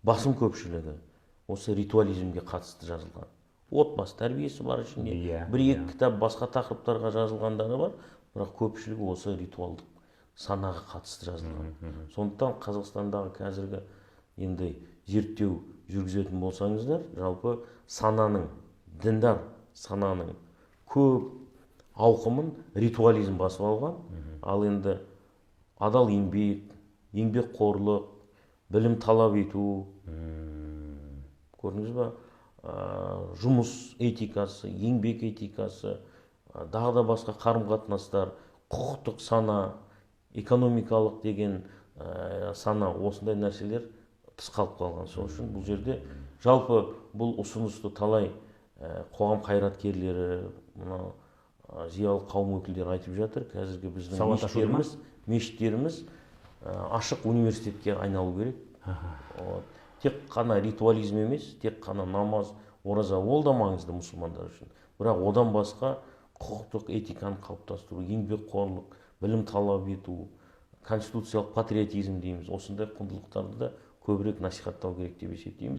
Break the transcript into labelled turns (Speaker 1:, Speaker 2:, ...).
Speaker 1: басым көпшілігі осы ритуализмге қатысты жазылған. Отбасы тәрбиесі бар ішінде, бір-екі кітап басқа тақырыптарға жазылғандары бар, бірақ көпшілігі осы ритуалдық санаға қатысты жазылған. Сондықтан Қазақстандағы қазіргі енді зерттеу жүргізетін болсаңыздар, жалпы сананың, діндар сананың көп ауқымын ритуализм басып алған. Ал енді адал еңбек, еңбекқорлық, білім талап ету, көрдіңіз ба, жұмыс этикасы, еңбек этикасы, дағы да басқа қарым-қатынастар, құқықтық сана, экономикалық деген сана, осындай нәрселер тыс қалып қалған. Сол үшін бұл жерде жалпы бұл ұсынысты талай қоғам қайраткерлері, зиялы қауым өкілдері айтып жатыр. Қазіргі біздің мешіттеріміз ашық университетке айналу керек. Тек қана ритуализм емес, тек қана намаз, ораза, ол да маңызды мұсылмандар үшін. Бірақ одан басқа құқықтық этиканы қалыптастыру, еңбекқорлық, білім талап ету, конституциялық патриотизм дейміз, осындай құндылықтарды да көбірек насихаттау керек деп есептейміз.